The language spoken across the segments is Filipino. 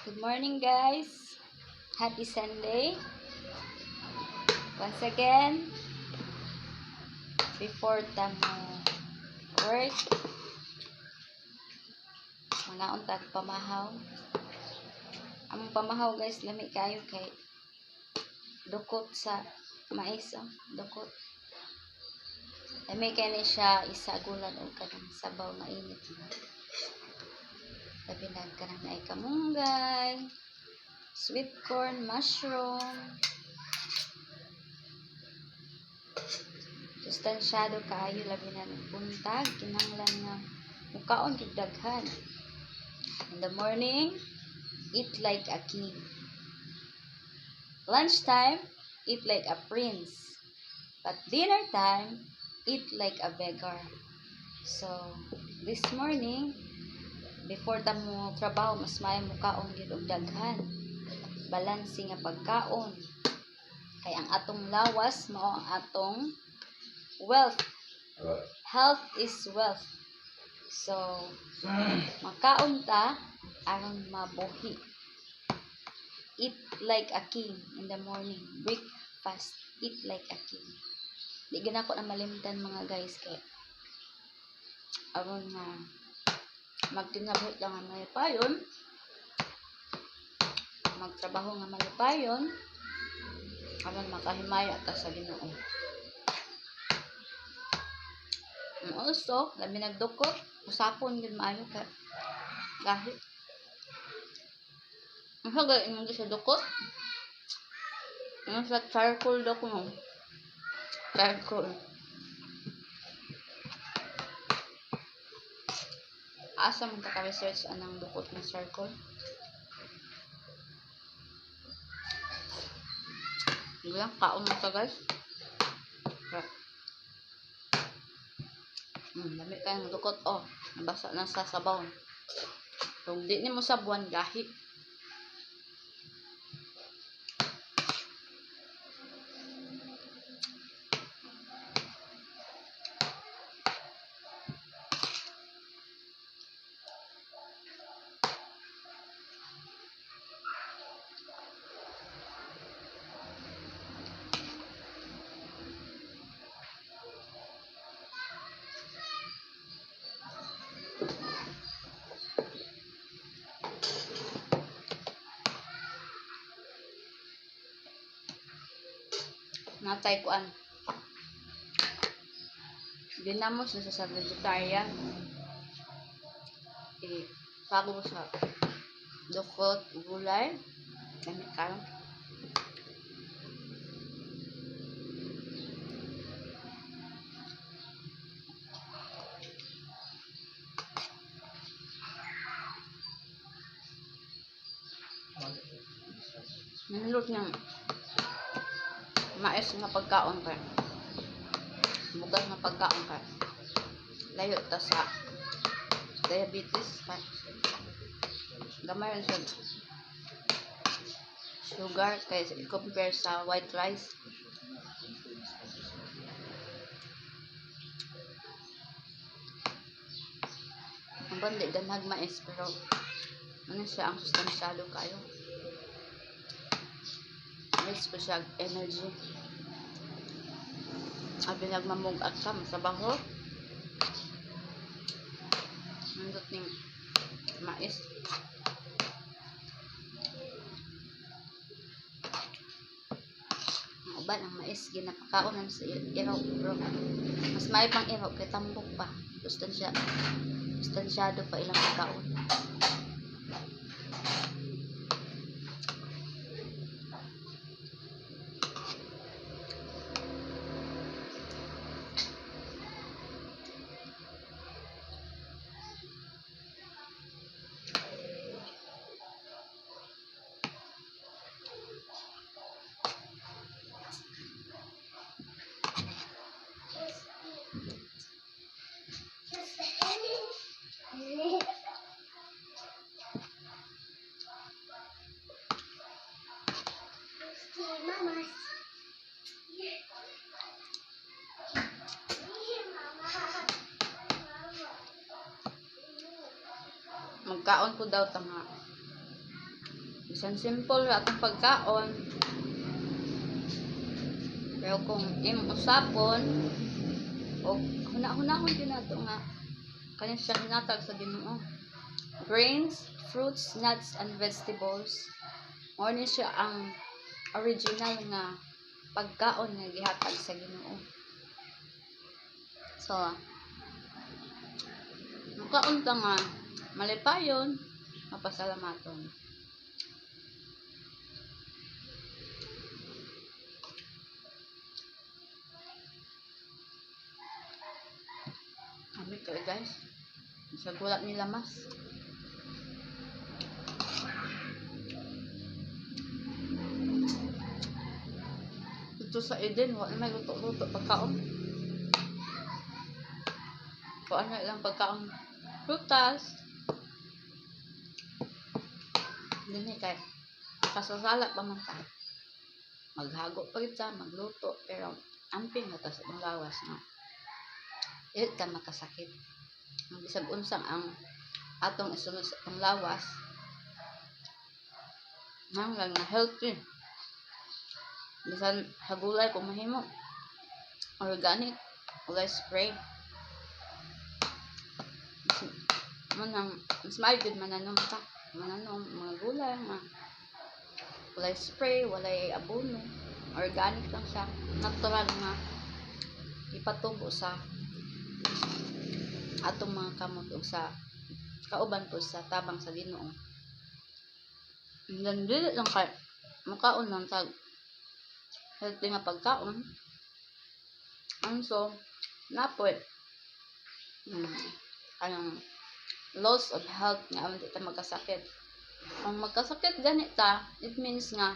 Good morning, guys. Happy Sunday. Once again, before tamo work, mga untag pamahaw. Ang pamahaw, guys, lami kayo kay dukot sa mais, dukot. Lami kayo ni siya isagulan o kanang sabaw na init. Labi na kanang na kamunggay, sweet corn, mushroom. Sustansyado kaayo labi na buntag kinahanglan nga mukaon gyud daghan. In the morning, eat like a king. Lunchtime, eat like a prince. But dinner time, eat like a beggar. So, this morning, before ta mo trabaho, mas maayo mukaon gyud og daghan. Balanse nga pagkaon. Kay ang atong lawas mao ang atong wealth. Health is wealth. So, makaon ta aron mabuhi. Eat like a king in the morning. Breakfast. Eat like a king. Di gina ko na malimtan mga guys kay aron nga magtinabot lang nga malipayon. Magtrabaho nga malipayon. Aron makahimaya ta sa Ginoo. And also, labi nagdukot, usapon yun maayo ka gahit. Ang sagay mo sa dukot, ang sa charcoal daw ko mo. Charcoal. Asa mo ka-research anang dukot ng charcoal? Hindi lang, kaon mo ka guys. Dami kayong dukot. Oh, nabasa na sa sabaw. Kung di ni mo sabuan, gahi. Natay kuan. Dinamos na sa vegetarian. Pago sa dukot, gulay. Dami kayo. Nalulot niyang mais nga pagkaon ka. Bugas nga pagkaon ka. Layo ta sa diabetes ka. Gamay rin siya sugar kaya compare sa white rice. Ang bandi ganhag mais pero ano siya ang sustansyado kayo. Mix ko siya energy. Abi nagmamugat ka sa baho. Nandot ning mais. Ang uban ang mais ginapakaonan sa iraw bro. Mas may pang iraw kay tambok pa. Sustansyado pa ilang pagkaon. Magkaon ko daw tanga Isang simple ra atong pagkaon. Pero kung imong usapon o hunahunahon din nato nga kanya siya hinatag sa Ginoo. Grains, fruits, nuts, and vegetables. Mao ni siya ang original nga pagkaon nga gihatag sa Ginoo. So, makaon ta nga malipayon, mapasalamaton. Kami to guys. Sa gulat ni lamas. Ito sa Eden, wala may luto-luto pagkaon. Kung ano lang pagkaon. Prutas. Hindi kay kasasala pa man ta. Maghago pa kita, magluto. Pero amping na ta sa itong lawas nga. Ilit ka makasakit. Ang bisag unsang ang atong isunod sa itong lawas. Nang lang na healthy. Bisan hagulay kung mahimo. Organic. Ulay spray. Mas maayod mananom ka. Mananom, mga gulay, walay spray, walay abono. Organic lang siya. Natural nga ipatubo sa atong mga kamot o sa kauban po sa tabang sa Ginoo. Then dili lang kay makaon lang tag healthy nga pagkaon. So napoy anong loss of health nga aman ta magkasakit. Kung magkasakit ganita, it means nga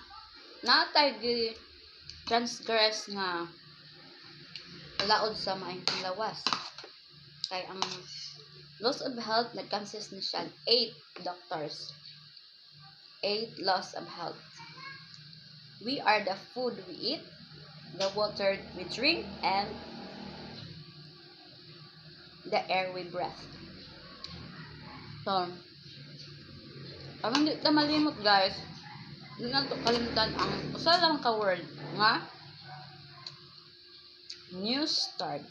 natay gi transgress nga laod sa maayong lawas. Kay ang loss of health nag-consist na siya 8 doctors. 8 loss of health. We are the food we eat, the water we drink, and the air we breathe. So, pag hindi na malimot guys, hindi na ito kalimutan ang usa lang ka word nga new start.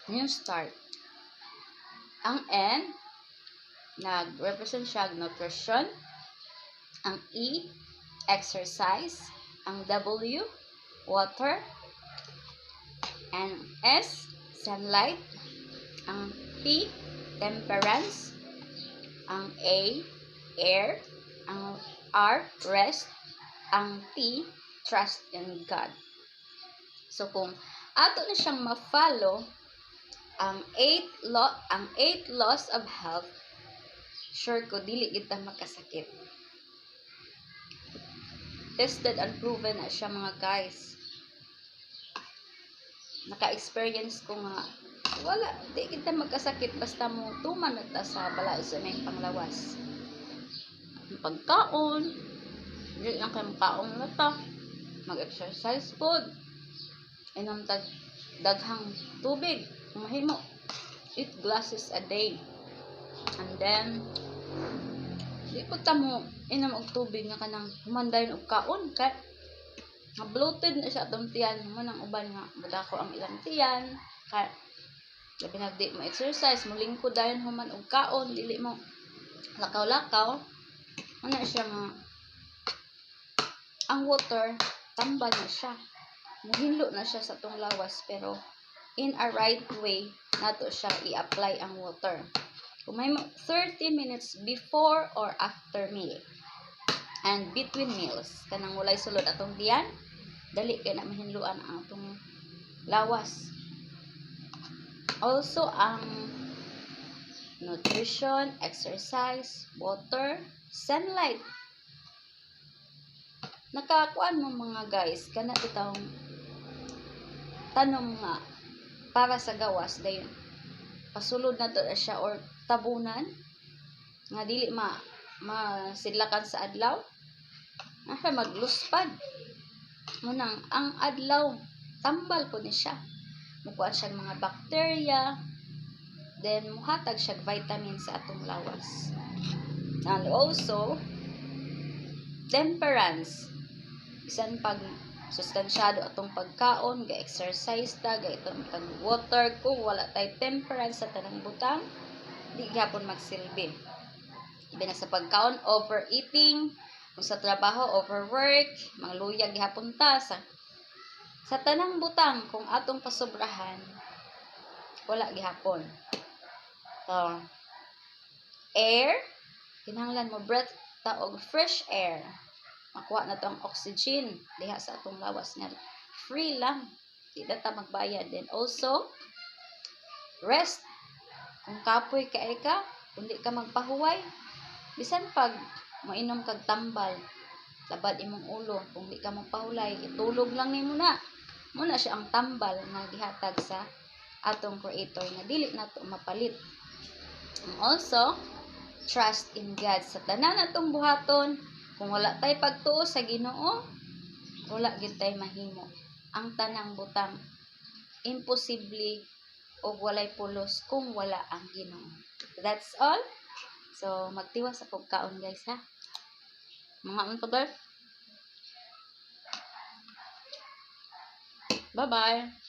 New start. Ang N, nag-represent siya nutrition. Ang E, exercise. Ang W, water. And S, sunlight. Ang T, temperance. Ang A, air. Ang R, rest. Ang T, trust in God. So kung ato na siyang ma-follow ang 8 laws of health, sure ko dili kita makasakit. Tested and proven na siya mga guys. Naka-experience ko nga wala, di kita magkasakit basta mo tuman na ta sa balaod sa may panglawas. Ang pagkaon, hindi lang kayo makaon na ta. Mag-exercise food. Inom daghang tubig. Kung mahimo, 8 glasses a day. And then, di po ta mo inom og tubig nga kanang humandayon og kaon kay bloated na siya atong tiyan mo nang uban nga madako ang ilang tiyan kay labi na di mo exercise mo lingkod dayon human og kaon dili mo lakaw-lakaw ana siya nga ang water tambal na siya muhinlo na siya sa atong lawas pero in a right way nato siya i-apply ang water. Kung may 30 minutes before or after meal and between meals kanang walay sulod atong tiyan dali kay na mahinluan ang atong lawas. Also ang nutrition, exercise, water, sunlight. Nakakuan mo mga guys kana bitawng tanom nga para sa gawas dayon pasulod na to siya or tabunan nga dili masidlakan sa adlaw asa magluspad munang ang adlaw tambal po ni siya mukuha siya mga bacteria then muhatag siya vitamin sa atong lawas and also temperance. Bisan pag sustansyado atong pagkaon, ga-exercise ta, ga itong water, kung wala tay temperance sa tanang butang, di gyapon magsilbi. Ibi na sa pagkaon, overeating, kung sa trabaho, overwork, mangluyag gihapon ta sa tanang butang, kung atong pasobrahan, wala gihapon. So, air, kinahanglan mo breath ta og fresh air. Makuha na to ang oxygen diha sa atong lawas nga free lang, di na ta magbayad. Then also rest, kung kapoy kay ka, kung di ka magpahuway, bisan pag mainom kag tambal, labad imong ulo, kung di ka magpahulay, itulog lang nimo na. Muna siya ang tambal nga gihatag sa atong creator nga dili nato mapalit. And also trust in God sa tanan atong buhaton. Kung wala tay pagtuo sa Ginoo, wala gyud tay mahimo. Ang tanang butang imposible o walay pulos kung wala ang Ginoo. That's all. So magtiwas sa pagkaon guys ha. Mga unpodor. Bye-bye.